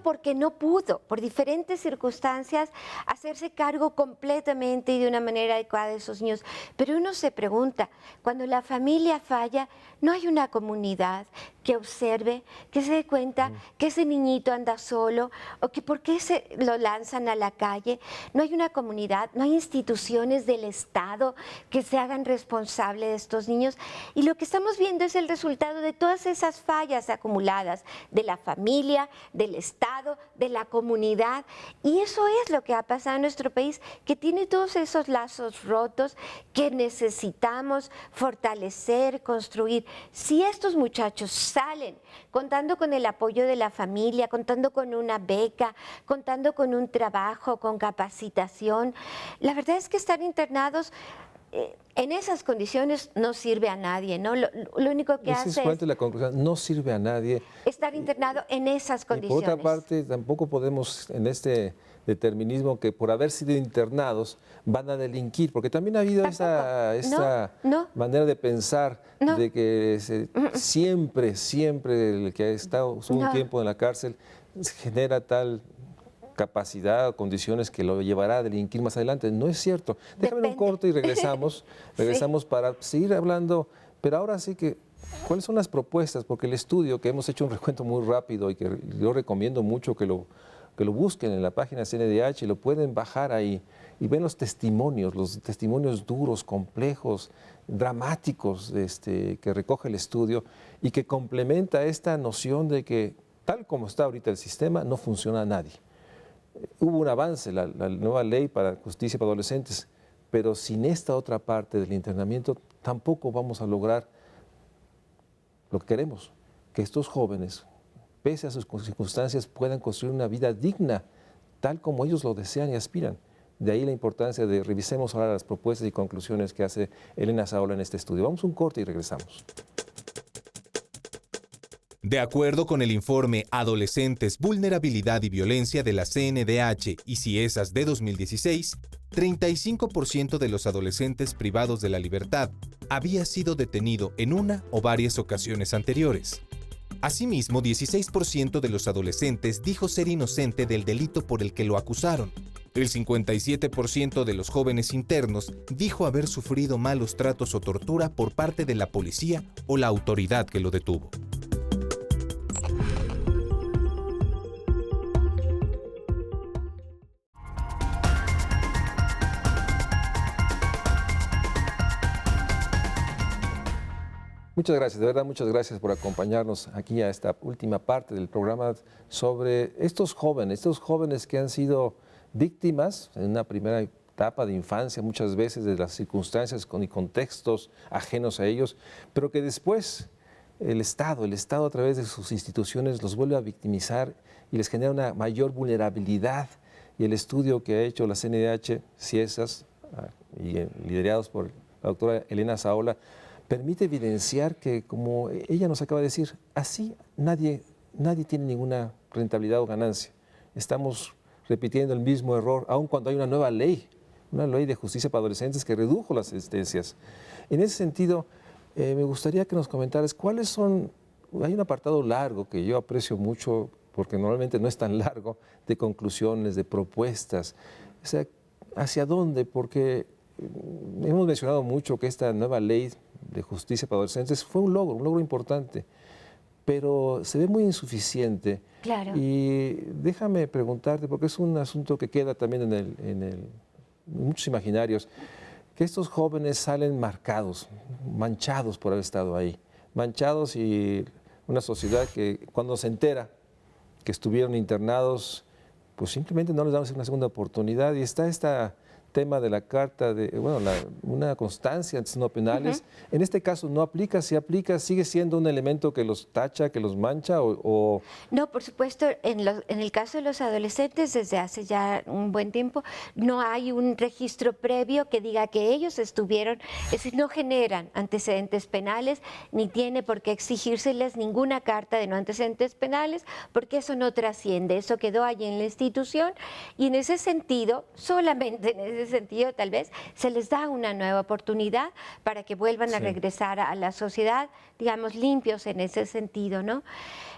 porque no pudo, por diferentes circunstancias, hacerse cargo completamente y de una manera adecuada de esos niños. Pero uno se pregunta, cuando la familia falla, no hay una comunidad que observe, que se dé cuenta que ese niñito anda solo o que por qué lo lanzan a la calle. No hay una comunidad, no hay instituciones del Estado que se hagan responsables de estos niños. Y lo que estamos viendo es el resultado de todas esas fallas acumuladas de la familia, del Estado, de la comunidad. Y eso es lo que ha pasado en nuestro país, que tiene todos esos lazos rotos que necesitamos fortalecer, construir. Si estos muchachos salen contando con el apoyo de la familia, contando con una beca, contando con un trabajo, con capacitación, la verdad es que estar internados en esas condiciones no sirve a nadie, ¿no? Lo único que hace es la conclusión, no sirve a nadie estar internado en esas condiciones. Y por otra parte, tampoco podemos en este determinismo que por haber sido internados van a delinquir, porque también ha habido esa manera de pensar de que siempre el que ha estado un tiempo en la cárcel genera tal capacidad o condiciones que lo llevará a delinquir más adelante. No es cierto. Déjame un corte y regresamos para seguir hablando, pero ahora sí que, ¿cuáles son las propuestas? Porque el estudio, que hemos hecho un recuento muy rápido y que yo recomiendo mucho que lo busquen en la página CNDH, lo pueden bajar ahí y ven los testimonios duros, complejos, dramáticos que recoge el estudio y que complementa esta noción de que tal como está ahorita el sistema, no funciona a nadie. Hubo un avance, la nueva ley para justicia para adolescentes, pero sin esta otra parte del internamiento tampoco vamos a lograr lo que queremos, que estos jóvenes, pese a sus circunstancias, puedan construir una vida digna, tal como ellos lo desean y aspiran. De ahí la importancia de revisemos ahora las propuestas y conclusiones que hace Elena Saola en este estudio. Vamos a un corte y regresamos. De acuerdo con el informe Adolescentes, Vulnerabilidad y Violencia de la CNDH y CIESAS de 2016, 35% de los adolescentes privados de la libertad había sido detenido en una o varias ocasiones anteriores. Asimismo, 16% de los adolescentes dijo ser inocente del delito por el que lo acusaron. El 57% de los jóvenes internos dijo haber sufrido malos tratos o tortura por parte de la policía o la autoridad que lo detuvo. Muchas gracias, de verdad, muchas gracias por acompañarnos aquí a esta última parte del programa sobre estos jóvenes que han sido víctimas en una primera etapa de infancia, muchas veces de las circunstancias y contextos ajenos a ellos, pero que después el Estado a través de sus instituciones los vuelve a victimizar y les genera una mayor vulnerabilidad. Y el estudio que ha hecho la CNDH, CIESAS, y liderados por la doctora Elena Saola, permite evidenciar que, como ella nos acaba de decir, así nadie tiene ninguna rentabilidad o ganancia. Estamos repitiendo el mismo error, aun cuando hay una nueva ley, una ley de justicia para adolescentes que redujo las sentencias. En ese sentido, me gustaría que nos comentaras cuáles son, hay un apartado largo que yo aprecio mucho, porque normalmente no es tan largo, de conclusiones, de propuestas. O sea, ¿hacia dónde? Porque hemos mencionado mucho que esta nueva ley de justicia para adolescentes fue un logro importante, pero se ve muy insuficiente. Claro. Y déjame preguntarte, porque es un asunto que queda también en muchos imaginarios, que estos jóvenes salen marcados, manchados por haber estado ahí, manchados, y una sociedad que cuando se entera que estuvieron internados, pues simplemente no les damos una segunda oportunidad. Y está este tema de la carta, una constancia ante no penales. En este caso no aplica, si aplica, sigue siendo un elemento que los tacha, que los mancha o... No, por supuesto, en el caso de los adolescentes, desde hace ya un buen tiempo, no hay un registro previo que diga que ellos estuvieron, es decir, no generan antecedentes penales, ni tiene por qué exigírseles ninguna carta de no antecedentes penales, porque eso no trasciende, eso quedó allí en la institución, y en ese sentido, solamente en ese sentido, tal vez, se les da una nueva oportunidad para que vuelvan a regresar a la sociedad, digamos, limpios en ese sentido, ¿no?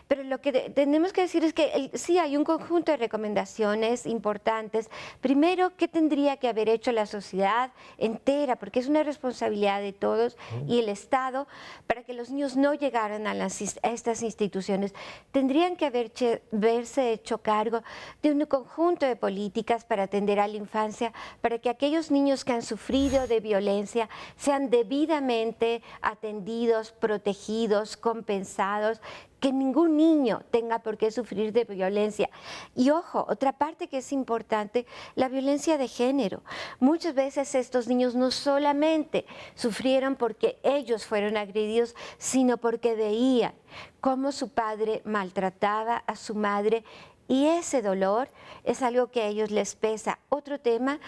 Pero lo que tenemos que decir es que sí hay un conjunto de recomendaciones importantes. Primero, ¿qué tendría que haber hecho la sociedad entera? Porque es una responsabilidad de todos y el Estado para que los niños no llegaran a estas instituciones. Tendrían que haberse hecho cargo de un conjunto de políticas para atender a la infancia, para que aquellos niños que han sufrido de violencia sean debidamente atendidos, protegidos, compensados, que ningún niño tenga por qué sufrir de violencia. Y ojo, otra parte que es importante, la violencia de género. Muchas veces estos niños no solamente sufrieron porque ellos fueron agredidos, sino porque veían cómo su padre maltrataba a su madre, y ese dolor es algo que a ellos les pesa. Otro tema,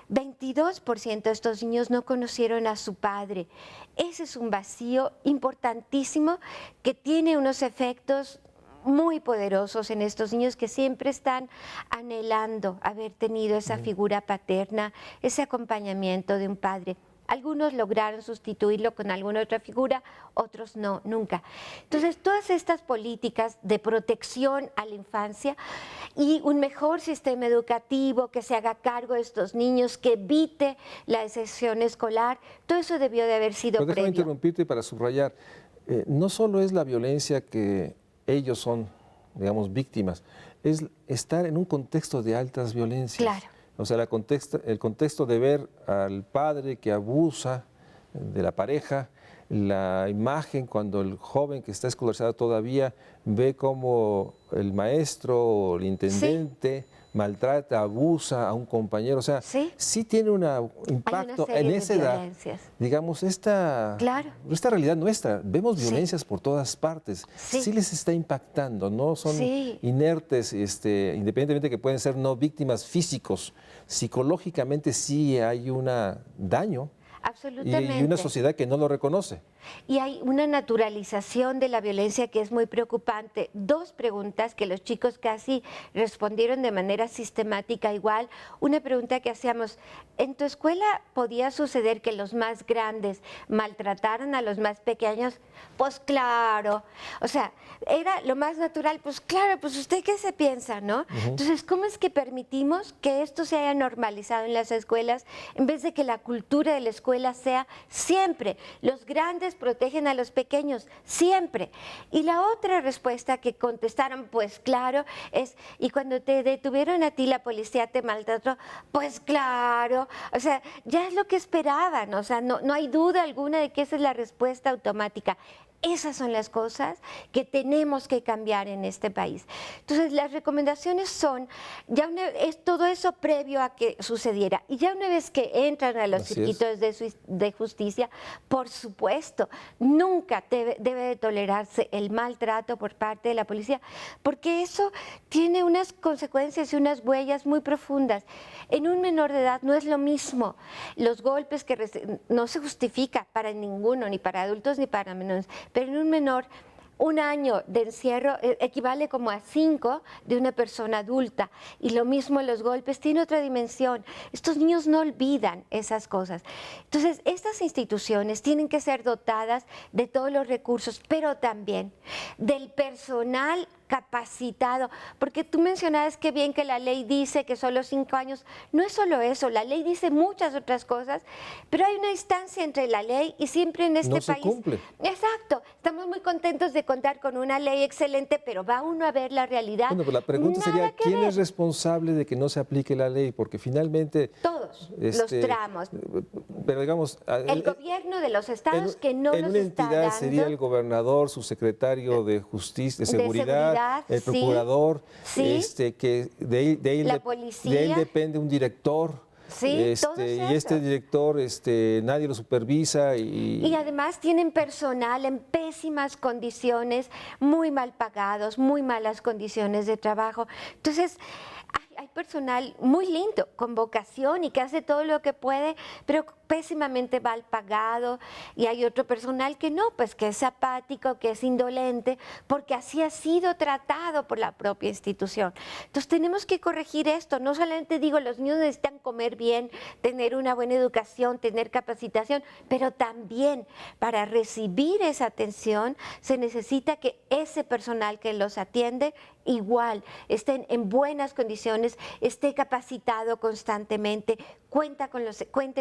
22% de estos niños no conocieron a su padre. Ese es un vacío importantísimo que tiene unos efectos muy poderosos en estos niños que siempre están anhelando haber tenido esa figura paterna, ese acompañamiento de un padre. Algunos lograron sustituirlo con alguna otra figura, otros no, nunca. Entonces, todas estas políticas de protección a la infancia y un mejor sistema educativo que se haga cargo de estos niños, que evite la deserción escolar, todo eso debió de haber sido previo. Déjame interrumpirte para subrayar. No solo es la violencia que ellos son, digamos, víctimas, es estar en un contexto de altas violencias. Claro. O sea, el contexto de ver al padre que abusa de la pareja, la imagen cuando el joven que está escolarizado todavía ve cómo el maestro o el intendente maltrata, abusa a un compañero. O sea, sí tiene un impacto en esa edad. Digamos, esta realidad nuestra, vemos violencias por todas partes. Sí les está impactando, no son inertes, independientemente que pueden ser no víctimas físicos. Psicológicamente sí hay un daño. Absolutamente. Y una sociedad que no lo reconoce. Y hay una naturalización de la violencia que es muy preocupante. Dos preguntas que los chicos casi respondieron de manera sistemática igual. Una pregunta que hacíamos, ¿en tu escuela podía suceder que los más grandes maltrataran a los más pequeños? Pues claro. O sea, era lo más natural. Pues claro, pues usted qué se piensa, ¿no? Entonces, ¿cómo es que permitimos que esto se haya normalizado en las escuelas en vez de que la cultura de la escuela sea siempre los grandes protegen a los pequeños, siempre? Y la otra respuesta que contestaron, pues claro, es, ¿y cuando te detuvieron a ti la policía te maltrató? Pues claro, o sea, ya es lo que esperaban, o sea, no hay duda alguna de que esa es la respuesta automática. Esas son las cosas que tenemos que cambiar en este país. Entonces, las recomendaciones son, es todo eso previo a que sucediera. Y ya una vez que entran a los circuitos de justicia, por supuesto, nunca debe de tolerarse el maltrato por parte de la policía, porque eso tiene unas consecuencias y unas huellas muy profundas. En un menor de edad no es lo mismo. Los golpes que no se justifica para ninguno, ni para adultos ni para menores. Pero en un menor, un año de encierro equivale como a 5 de una persona adulta. Y lo mismo los golpes, tiene otra dimensión. Estos niños no olvidan esas cosas. Entonces, estas instituciones tienen que ser dotadas de todos los recursos, pero también del personal capacitado, porque tú mencionabas que bien que la ley dice que solo 5 años, no es solo eso, la ley dice muchas otras cosas, pero hay una distancia entre la ley y siempre en este país. Cumple. Exacto, estamos muy contentos de contar con una ley excelente, pero va uno a ver la realidad. Bueno, pues la pregunta sería, ¿quién es responsable de que no se aplique la ley? Porque finalmente... Todos los tramos. Pero digamos... El gobierno de los estados que no los está dando. En una entidad sería el gobernador, su secretario de Justicia, de Seguridad, seguridad, el sí. procurador, Sí. Que de La él policía. depende un director. Sí, todos Y este esos. director, nadie lo supervisa Y además tienen personal en pésimas condiciones, muy mal pagados, muy malas condiciones de trabajo. Entonces, hay personal muy lindo, con vocación y que hace todo lo que puede, pero pésimamente mal pagado. Y hay otro personal que no, pues que es apático, que es indolente, porque así ha sido tratado por la propia institución. Entonces tenemos que corregir esto. No solamente digo, los niños necesitan comer bien, tener una buena educación, tener capacitación, pero también para recibir esa atención se necesita que ese personal que los atiende igual estén en buenas condiciones, esté capacitado constantemente, cuente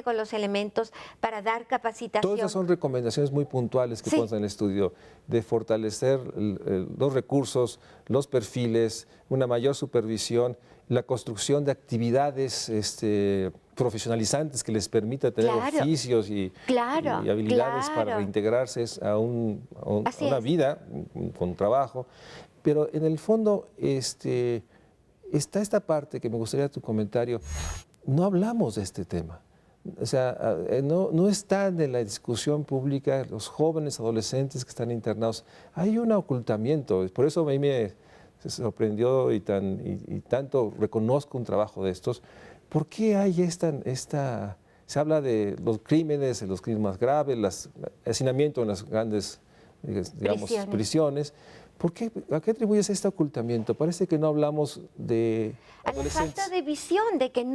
con los elementos para dar capacitación. todas esas son recomendaciones muy puntuales que Sí. constan en el estudio, de fortalecer los recursos, los perfiles, una mayor supervisión, la construcción de actividades profesionalizantes que les permita tener Claro. oficios y habilidades para Claro. reintegrarse a Así una es. vida con trabajo. Pero en el fondo está esta parte que me gustaría tu comentario. No hablamos de este tema. O sea, no están en la discusión pública los jóvenes adolescentes que están internados. Hay un ocultamiento. Por eso a mí me sorprendió y tanto reconozco un trabajo de estos. ¿Por qué hay se habla de los crímenes más graves, el hacinamiento en las grandes, digamos, prisiones? ¿A qué atribuyes este ocultamiento? Parece que no hablamos de A la adolescentes. falta de visión, de que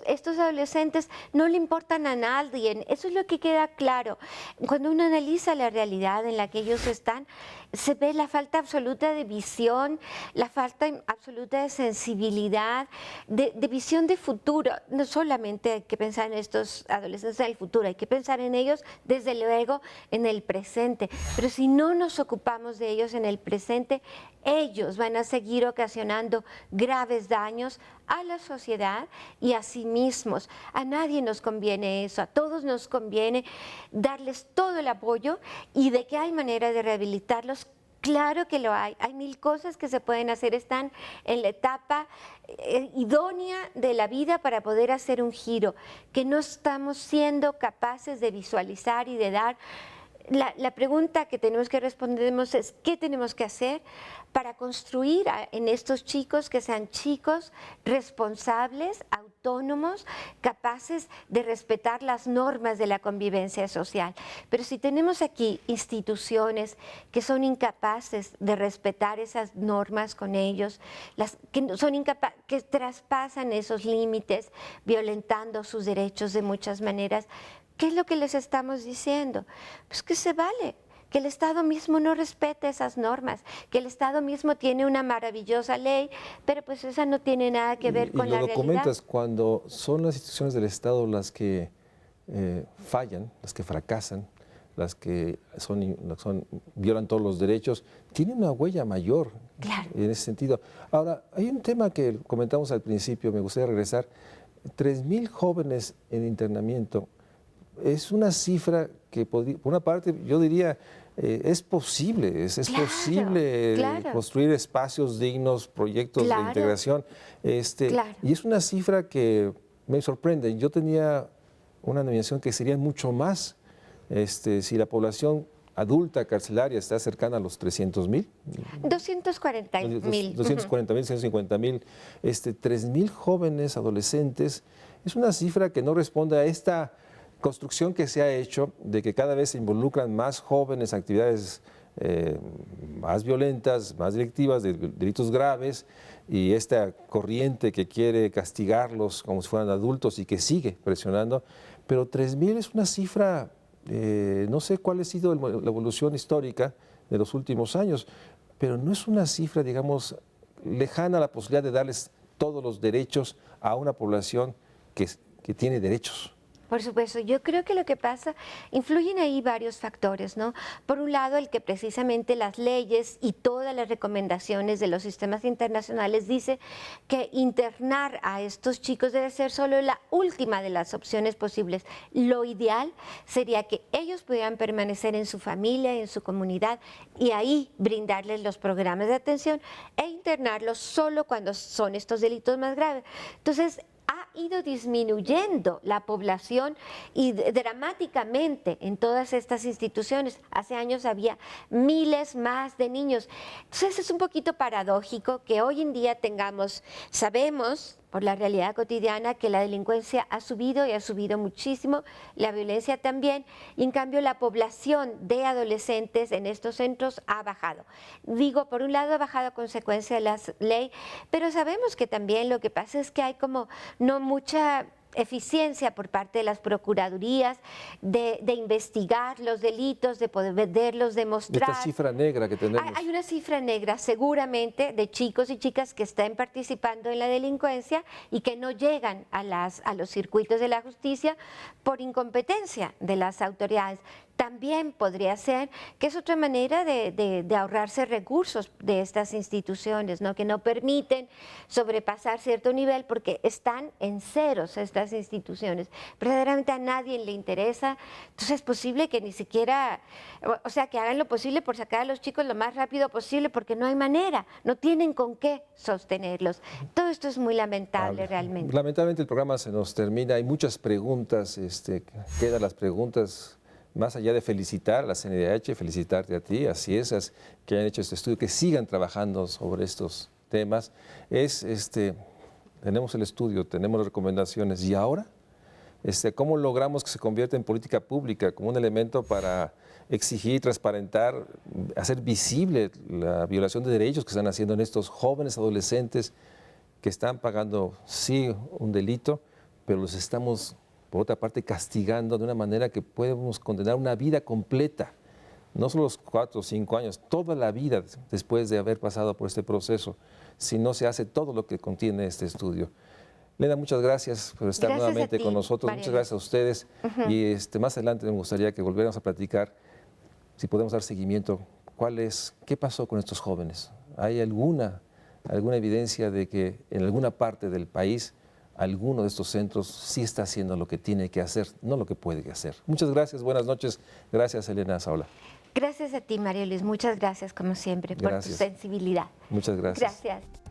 estos adolescentes no le importan a nadie. Eso es lo que queda claro. Cuando uno analiza la realidad en la que ellos están, se ve la falta absoluta de visión, la falta absoluta de sensibilidad, de visión de futuro. No solamente hay que pensar en estos adolescentes del futuro, hay que pensar en ellos, desde luego, en el presente. Pero si no nos ocupamos de ellos en el presente, ellos van a seguir ocasionando graves daños a la sociedad y a sí mismos. A nadie nos conviene eso, a todos nos conviene darles todo el apoyo, y de que hay manera de rehabilitarlos. Claro que lo hay 1000 cosas que se pueden hacer, están en la etapa idónea de la vida para poder hacer un giro, que no estamos siendo capaces de visualizar y de dar. La pregunta que tenemos que respondernos es: ¿qué tenemos que hacer para construir en estos chicos que sean chicos responsables, autónomos, capaces de respetar las normas de la convivencia social? Pero si tenemos aquí instituciones que son incapaces de respetar esas normas con ellos, que traspasan esos límites, violentando sus derechos de muchas maneras, ¿qué es lo que les estamos diciendo? Pues que se vale, que el Estado mismo no respete esas normas, que el Estado mismo tiene una maravillosa ley, pero pues esa no tiene nada que ver con la realidad. Y lo documentas, cuando son las instituciones del Estado las que fallan, las que fracasan, las que violan todos los derechos, tienen una huella mayor. Claro. En ese sentido. Ahora, hay un tema que comentamos al principio, me gustaría regresar. 3,000 jóvenes en internamiento. Es una cifra que, por una parte, yo diría, es posible, es posible construir espacios dignos, proyectos de integración. Y es una cifra que me sorprende. Yo tenía una nominación que serían mucho más si la población adulta carcelaria está cercana a los 300,000. 240,000. 240,000, 150,000. 3,000 jóvenes adolescentes. Es una cifra que no responde a esta construcción que se ha hecho de que cada vez se involucran más jóvenes en actividades más violentas, más delictivas, de delitos graves, y esta corriente que quiere castigarlos como si fueran adultos y que sigue presionando. Pero 3,000 es una cifra, no sé cuál ha sido la evolución histórica de los últimos años, pero no es una cifra, digamos, lejana a la posibilidad de darles todos los derechos a una población que tiene derechos. Por supuesto, yo creo que lo que pasa, influyen ahí varios factores, ¿no? Por un lado, el que precisamente las leyes y todas las recomendaciones de los sistemas internacionales dice que internar a estos chicos debe ser solo la última de las opciones posibles. Lo ideal sería que ellos pudieran permanecer en su familia, en su comunidad, y ahí brindarles los programas de atención e internarlos solo cuando son estos delitos más graves. Entonces, ha ido disminuyendo la población y dramáticamente en todas estas instituciones. Hace años había miles más de niños. Entonces es un poquito paradójico que hoy en día sabemos por la realidad cotidiana que la delincuencia ha subido y ha subido muchísimo, la violencia también, y en cambio la población de adolescentes en estos centros ha bajado. Digo, por un lado ha bajado a consecuencia de la ley, pero sabemos que también lo que pasa es que hay como no mucha eficiencia por parte de las procuradurías de investigar los delitos, de poderlos demostrar. Esta cifra negra que tenemos. Hay una cifra negra seguramente de chicos y chicas que están participando en la delincuencia y que no llegan a los circuitos de la justicia por incompetencia de las autoridades. También podría ser que es otra manera de ahorrarse recursos de estas instituciones, ¿no? Que no permiten sobrepasar cierto nivel porque están en ceros estas instituciones. Verdaderamente a nadie le interesa, entonces es posible que ni siquiera, o sea, que hagan lo posible por sacar a los chicos lo más rápido posible porque no hay manera, no tienen con qué sostenerlos. Todo esto es muy lamentable realmente. Lamentablemente el programa se nos termina, hay muchas preguntas, quedan las preguntas. Más allá de felicitar a la CNDH, felicitarte a ti, a CIESAS, que hayan hecho este estudio, que sigan trabajando sobre estos temas, tenemos el estudio, tenemos las recomendaciones, y ahora, ¿cómo logramos que se convierta en política pública como un elemento para exigir, transparentar, hacer visible la violación de derechos que están haciendo en estos jóvenes adolescentes que están pagando, sí, un delito, pero los estamos, por otra parte, castigando de una manera que podemos condenar una vida completa, no solo los 4 o 5 años, toda la vida después de haber pasado por este proceso, si no se hace todo lo que contiene este estudio. Lena, muchas gracias por estar nuevamente con nosotros, muchas gracias a ustedes, y más adelante me gustaría que volviéramos a platicar, si podemos dar seguimiento, qué pasó con estos jóvenes. ¿Hay alguna evidencia de que en alguna parte del país alguno de estos centros sí está haciendo lo que tiene que hacer, no lo que puede hacer? Muchas gracias, buenas noches. Gracias, Elena Saula. Gracias a ti, María Luis. Muchas gracias, como siempre, por tu sensibilidad. Muchas gracias. Gracias.